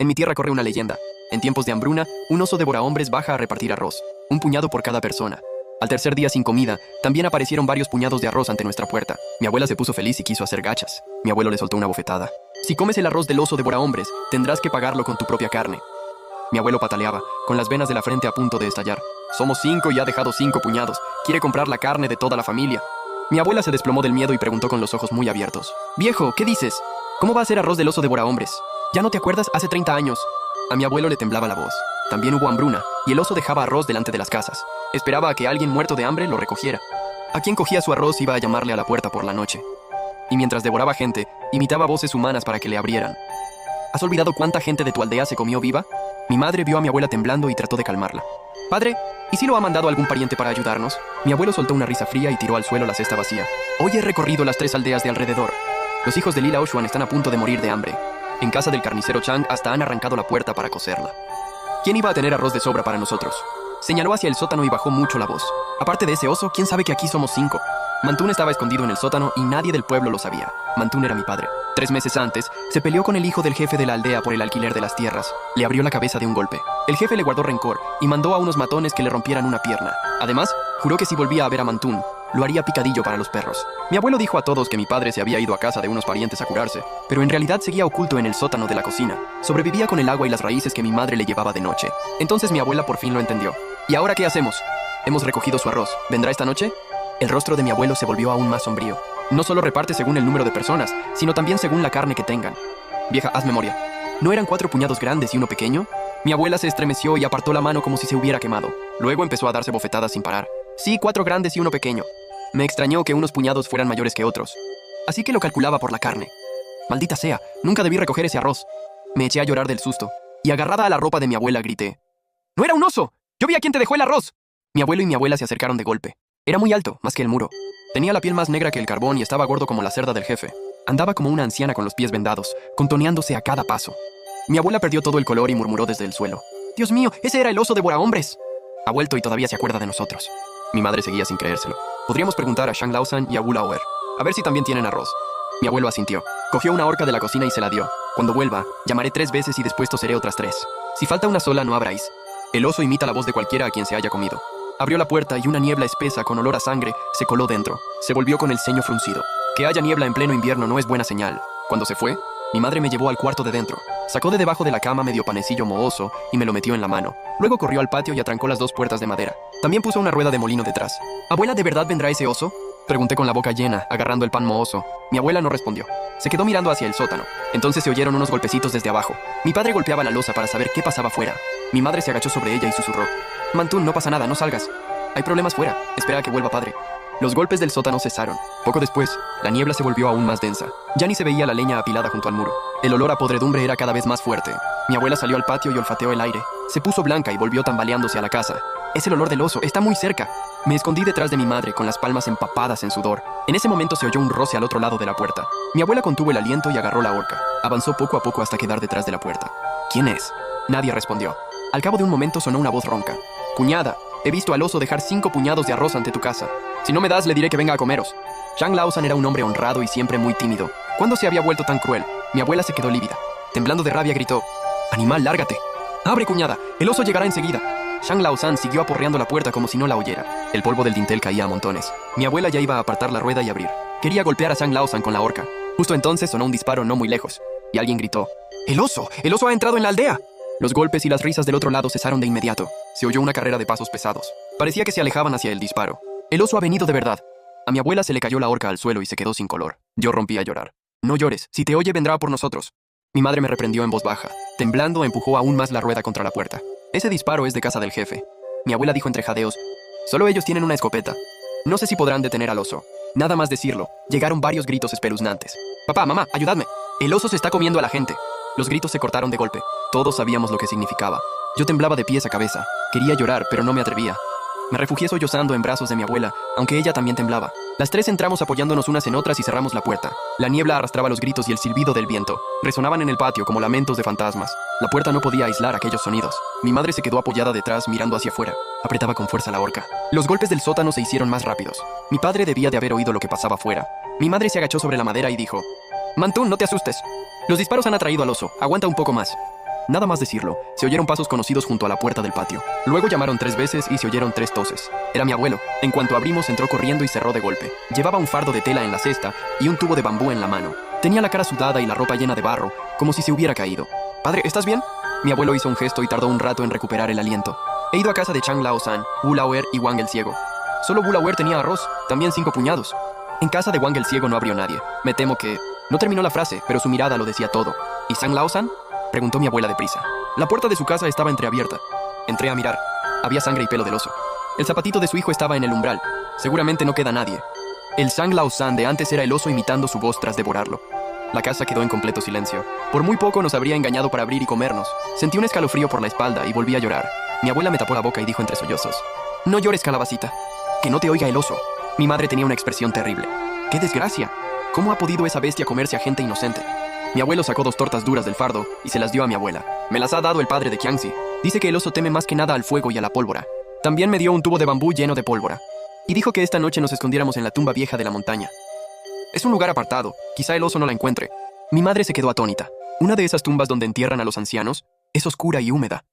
En mi tierra corre una leyenda. En tiempos de hambruna, un oso devorahombres baja a repartir arroz, un puñado por cada persona. Al tercer día sin comida, también aparecieron varios puñados de arroz ante nuestra puerta. Mi abuela se puso feliz y quiso hacer gachas. Mi abuelo le soltó una bofetada. Si comes el arroz del oso devorahombres, tendrás que pagarlo con tu propia carne. Mi abuelo pataleaba, con las venas de la frente a punto de estallar. Somos 5 y ha dejado 5 puñados. Quiere comprar la carne de toda la familia. Mi abuela se desplomó del miedo y preguntó con los ojos muy abiertos. Viejo, ¿qué dices? ¿Cómo va a ser arroz del oso devorahombres? ¿Ya no te acuerdas? Hace 30 años. A mi abuelo le temblaba la voz. También hubo hambruna, y el oso dejaba arroz delante de las casas. Esperaba a que alguien muerto de hambre lo recogiera. A quien cogía su arroz iba a llamarle a la puerta por la noche. Y mientras devoraba gente, imitaba voces humanas para que le abrieran. ¿Has olvidado cuánta gente de tu aldea se comió viva? Mi madre vio a mi abuela temblando y trató de calmarla. Padre, ¿y si lo ha mandado algún pariente para ayudarnos? Mi abuelo soltó una risa fría y tiró al suelo la cesta vacía. Hoy he recorrido las 3 aldeas de alrededor. Los hijos de Lila Oshuan están a punto de morir de hambre. En casa del carnicero Chang hasta han arrancado la puerta para cocerla. ¿Quién iba a tener arroz de sobra para nosotros? Señaló hacia el sótano y bajó mucho la voz. Aparte de ese oso, ¿quién sabe que aquí somos 5? Mantún estaba escondido en el sótano y nadie del pueblo lo sabía. Mantún era mi padre. 3 meses antes, se peleó con el hijo del jefe de la aldea por el alquiler de las tierras. Le abrió la cabeza de un golpe. El jefe le guardó rencor y mandó a unos matones que le rompieran una pierna. Además, juró que si volvía a ver a Mantún, lo haría picadillo para los perros. Mi abuelo dijo a todos que mi padre se había ido a casa de unos parientes a curarse, pero en realidad seguía oculto en el sótano de la cocina. Sobrevivía con el agua y las raíces que mi madre le llevaba de noche. Entonces mi abuela por fin lo entendió. ¿Y ahora qué hacemos? Hemos recogido su arroz. ¿Vendrá esta noche? El rostro de mi abuelo se volvió aún más sombrío. No solo reparte según el número de personas, sino también según la carne que tengan. Vieja, haz memoria. ¿No eran 4 puñados grandes y uno pequeño? Mi abuela se estremeció y apartó la mano como si se hubiera quemado. Luego empezó a darse bofetadas sin parar. Sí, 4 grandes y uno pequeño. Me extrañó que unos puñados fueran mayores que otros. Así que lo calculaba por la carne. Maldita sea, nunca debí recoger ese arroz. Me eché a llorar del susto, y agarrada a la ropa de mi abuela grité. ¡No era un oso! ¡Yo vi a quien te dejó el arroz! Mi abuelo y mi abuela se acercaron de golpe. Era muy alto, más que el muro. Tenía la piel más negra que el carbón y estaba gordo como la cerda del jefe. Andaba como una anciana con los pies vendados, contoneándose a cada paso. Mi abuela perdió todo el color y murmuró desde el suelo. ¡Dios mío, ese era el oso devorahombres! Ha vuelto y todavía se acuerda de nosotros. Mi madre seguía sin creérselo. Podríamos preguntar a Shang Laosan y a Wu Laoer, a ver si también tienen arroz. Mi abuelo asintió. Cogió una horca de la cocina y se la dio. Cuando vuelva, llamaré 3 veces y después toseré otras 3. Si falta una sola, no abráis. El oso imita la voz de cualquiera a quien se haya comido. Abrió la puerta y una niebla espesa con olor a sangre se coló dentro. Se volvió con el ceño fruncido. Que haya niebla en pleno invierno no es buena señal. Cuando se fue, mi madre me llevó al cuarto de dentro. Sacó de debajo de la cama medio panecillo mohoso y me lo metió en la mano. Luego corrió al patio y atrancó las 2 puertas de madera. También puso una rueda de molino detrás. ¿Abuela, de verdad vendrá ese oso? Pregunté con la boca llena, agarrando el pan mohoso. Mi abuela no respondió. Se quedó mirando hacia el sótano. Entonces se oyeron unos golpecitos desde abajo. Mi padre golpeaba la losa para saber qué pasaba fuera. Mi madre se agachó sobre ella y susurró. Mantún, no pasa nada, no salgas. Hay problemas fuera. Espera a que vuelva padre. Los golpes del sótano cesaron. Poco después, la niebla se volvió aún más densa. Ya ni se veía la leña apilada junto al muro. El olor a podredumbre era cada vez más fuerte. Mi abuela salió al patio y olfateó el aire. Se puso blanca y volvió tambaleándose a la casa. Es el olor del oso, está muy cerca. Me escondí detrás de mi madre con las palmas empapadas en sudor. En ese momento se oyó un roce al otro lado de la puerta. Mi abuela contuvo el aliento y agarró la horca. Avanzó poco a poco hasta quedar detrás de la puerta. ¿Quién es? Nadie respondió. Al cabo de un momento sonó una voz ronca. Cuñada, he visto al oso dejar 5 puñados de arroz ante tu casa. Si no me das, le diré que venga a comeros. Shang Laosan era un hombre honrado y siempre muy tímido. ¿Cuándo se había vuelto tan cruel? Mi abuela se quedó lívida. Temblando de rabia gritó. Animal, lárgate. Abre, cuñada, el oso llegará enseguida. Shang Laosan siguió aporreando la puerta como si no la oyera. El polvo del dintel caía a montones. Mi abuela ya iba a apartar la rueda y abrir. Quería golpear a Shang Laosan con la horca. Justo entonces sonó un disparo no muy lejos. Y alguien gritó. ¡El oso! ¡El oso ha entrado en la aldea! Los golpes y las risas del otro lado cesaron de inmediato. Se oyó una carrera de pasos pesados. Parecía que se alejaban hacia el disparo. El oso ha venido de verdad. A mi abuela se le cayó la horca al suelo y se quedó sin color. Yo rompí a llorar. No llores. Si te oye, vendrá por nosotros. Mi madre me reprendió en voz baja. Temblando, empujó aún más la rueda contra la puerta. Ese disparo es de casa del jefe. Mi abuela dijo entre jadeos. Solo ellos tienen una escopeta. No sé si podrán detener al oso. Nada más decirlo, llegaron varios gritos espeluznantes. Papá, mamá, ayudadme. El oso se está comiendo a la gente. Los gritos se cortaron de golpe. Todos sabíamos lo que significaba. Yo temblaba de pies a cabeza. Quería llorar, pero no me atrevía. Me refugié sollozando en brazos de mi abuela, aunque ella también temblaba. Las 3 entramos apoyándonos unas en otras y cerramos la puerta. La niebla arrastraba los gritos y el silbido del viento. Resonaban en el patio como lamentos de fantasmas. La puerta no podía aislar aquellos sonidos. Mi madre se quedó apoyada detrás mirando hacia afuera. Apretaba con fuerza la horca. Los golpes del sótano se hicieron más rápidos. Mi padre debía de haber oído lo que pasaba afuera. Mi madre se agachó sobre la madera y dijo. Mantún, no te asustes. Los disparos han atraído al oso. Aguanta un poco más. Nada más decirlo, se oyeron pasos conocidos junto a la puerta del patio. Luego llamaron 3 veces y se oyeron 3 toses. Era mi abuelo. En cuanto abrimos, entró corriendo y cerró de golpe. Llevaba un fardo de tela en la cesta y un tubo de bambú en la mano. Tenía la cara sudada y la ropa llena de barro, como si se hubiera caído. «Padre, ¿estás bien?» Mi abuelo hizo un gesto y tardó un rato en recuperar el aliento. «He ido a casa de Chang Lao-san, Wu Lao-er y Wang el Ciego. Solo Wu Lao-er tenía arroz, también 5 puñados. En casa de Wang el Ciego no abrió nadie. Me temo que...» No terminó la frase, pero su mirada lo decía todo. «¿Y Sang Lao-san?», preguntó mi abuela deprisa. La puerta de su casa estaba entreabierta. Entré a mirar. Había sangre y pelo del oso. El zapatito de su hijo estaba en el umbral. Seguramente no queda nadie. El Sang Lao-san de antes era el oso imitando su voz tras devorarlo. La casa quedó en completo silencio. Por muy poco nos habría engañado para abrir y comernos. Sentí un escalofrío por la espalda y volví a llorar. Mi abuela me tapó la boca y dijo entre sollozos: «No llores, calabacita. Que no te oiga el oso». Mi madre tenía una expresión terrible. ¡Qué desgracia! ¿Cómo ha podido esa bestia comerse a gente inocente? Mi abuelo sacó 2 tortas duras del fardo y se las dio a mi abuela. Me las ha dado el padre de Qiangxi. Dice que el oso teme más que nada al fuego y a la pólvora. También me dio un tubo de bambú lleno de pólvora. Y dijo que esta noche nos escondiéramos en la tumba vieja de la montaña. Es un lugar apartado. Quizá el oso no la encuentre. Mi madre se quedó atónita. Una de esas tumbas donde entierran a los ancianos es oscura y húmeda.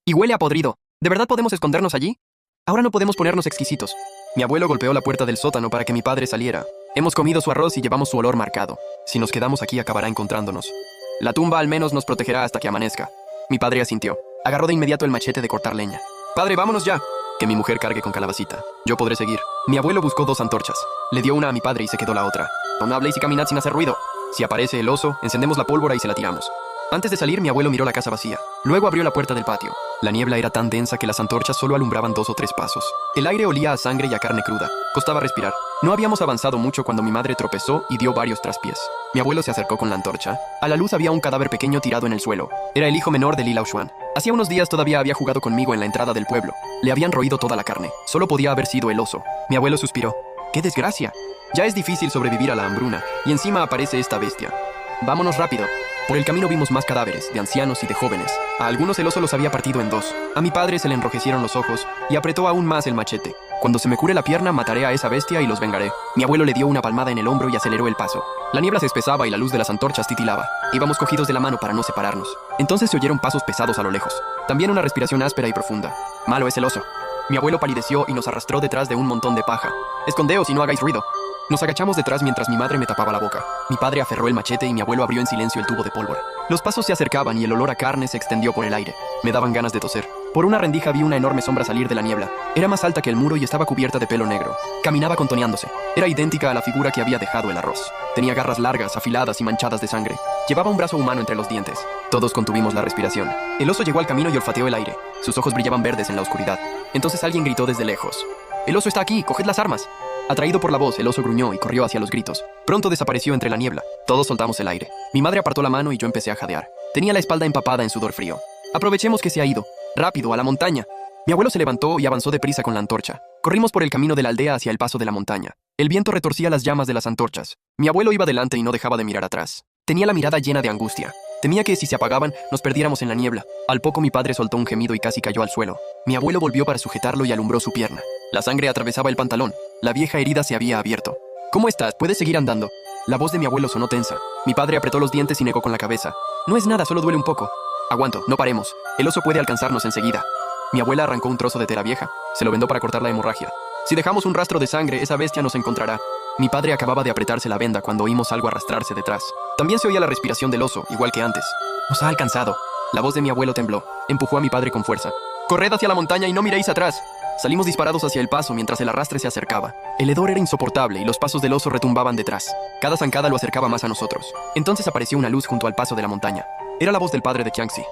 Y huele a podrido. ¿De verdad podemos escondernos allí? Ahora no podemos ponernos exquisitos. Mi abuelo golpeó la puerta del sótano para que mi padre saliera. Hemos comido su arroz y llevamos su olor marcado. Si nos quedamos aquí acabará encontrándonos. La tumba al menos nos protegerá hasta que amanezca. Mi padre asintió. Agarró de inmediato el machete de cortar leña. «Padre, vámonos ya». «Que mi mujer cargue con calabacita. Yo podré seguir». Mi abuelo buscó 2 antorchas. Le dio una a mi padre y se quedó la otra. «No habléis y caminad sin hacer ruido. Si aparece el oso, encendemos la pólvora y se la tiramos». Antes de salir, mi abuelo miró la casa vacía. Luego abrió la puerta del patio. La niebla era tan densa que las antorchas solo alumbraban 2 o 3 pasos. El aire olía a sangre y a carne cruda. Costaba respirar. No habíamos avanzado mucho cuando mi madre tropezó y dio varios traspiés. Mi abuelo se acercó con la antorcha. A la luz había un cadáver pequeño tirado en el suelo. Era el hijo menor de Li Laoshuan. Hacía unos días todavía había jugado conmigo en la entrada del pueblo. Le habían roído toda la carne. Solo podía haber sido el oso. Mi abuelo suspiró. ¡Qué desgracia! Ya es difícil sobrevivir a la hambruna, y encima aparece esta bestia. Vámonos rápido. Por el camino vimos más cadáveres, de ancianos y de jóvenes. A algunos el oso los había partido en 2. A mi padre se le enrojecieron los ojos y apretó aún más el machete. Cuando se me cure la pierna, mataré a esa bestia y los vengaré. Mi abuelo le dio una palmada en el hombro y aceleró el paso. La niebla se espesaba y la luz de las antorchas titilaba. Íbamos cogidos de la mano para no separarnos. Entonces se oyeron pasos pesados a lo lejos. También una respiración áspera y profunda. Malo es el oso. Mi abuelo palideció y nos arrastró detrás de un montón de paja. «Escondeos y no hagáis ruido». Nos agachamos detrás mientras mi madre me tapaba la boca. Mi padre aferró el machete y mi abuelo abrió en silencio el tubo de pólvora. Los pasos se acercaban y el olor a carne se extendió por el aire. Me daban ganas de toser. Por una rendija vi una enorme sombra salir de la niebla. Era más alta que el muro y estaba cubierta de pelo negro. Caminaba contoneándose. Era idéntica a la figura que había dejado el arroz. Tenía garras largas, afiladas y manchadas de sangre. Llevaba un brazo humano entre los dientes. Todos contuvimos la respiración. El oso llegó al camino y olfateó el aire. Sus ojos brillaban verdes en la oscuridad. Entonces alguien gritó desde lejos: «¡El oso está aquí! ¡Coged las armas!». Atraído por la voz, el oso gruñó y corrió hacia los gritos. Pronto desapareció entre la niebla. Todos soltamos el aire. Mi madre apartó la mano y yo empecé a jadear. Tenía la espalda empapada en sudor frío. «Aprovechemos que se ha ido. Rápido, a la montaña». Mi abuelo se levantó y avanzó deprisa con la antorcha. Corrimos por el camino de la aldea hacia el paso de la montaña. El viento retorcía las llamas de las antorchas. Mi abuelo iba delante y no dejaba de mirar atrás. Tenía la mirada llena de angustia. Temía que si se apagaban, nos perdiéramos en la niebla. Al poco mi padre soltó un gemido y casi cayó al suelo. Mi abuelo volvió para sujetarlo y alumbró su pierna. La sangre atravesaba el pantalón. La vieja herida se había abierto. «¿Cómo estás? ¿Puedes seguir andando?». La voz de mi abuelo sonó tensa. Mi padre apretó los dientes y negó con la cabeza. «No es nada, solo duele un poco». «Aguanto, no paremos. El oso puede alcanzarnos enseguida». Mi abuela arrancó un trozo de tela vieja. Se lo vendó para cortar la hemorragia. «Si dejamos un rastro de sangre, esa bestia nos encontrará». Mi padre acababa de apretarse la venda cuando oímos algo arrastrarse detrás. También se oía la respiración del oso, igual que antes. «Nos ha alcanzado». La voz de mi abuelo tembló. Empujó a mi padre con fuerza. «Corred hacia la montaña y no miréis atrás». Salimos disparados hacia el paso mientras el arrastre se acercaba. El hedor era insoportable y los pasos del oso retumbaban detrás. Cada zancada lo acercaba más a nosotros. Entonces apareció una luz junto al paso de la montaña. Era la voz del padre de Qiangxi.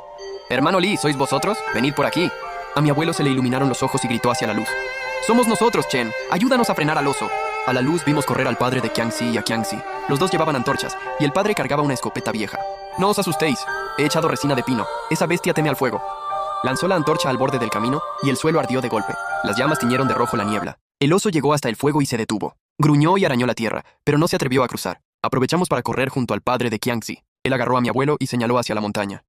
«Hermano Li, ¿sois vosotros? Venid por aquí». A mi abuelo se le iluminaron los ojos y gritó hacia la luz: «Somos nosotros, Chen. Ayúdanos a frenar al oso». A la luz vimos correr al padre de Qiangxi y a Qiangxi. Los dos llevaban antorchas y el padre cargaba una escopeta vieja. «No os asustéis. He echado resina de pino. Esa bestia teme al fuego». Lanzó la antorcha al borde del camino y el suelo ardió de golpe. Las llamas tiñeron de rojo la niebla. El oso llegó hasta el fuego y se detuvo. Gruñó y arañó la tierra, pero no se atrevió a cruzar. Aprovechamos para correr junto al padre de Qiangxi. Él agarró a mi abuelo y señaló hacia la montaña.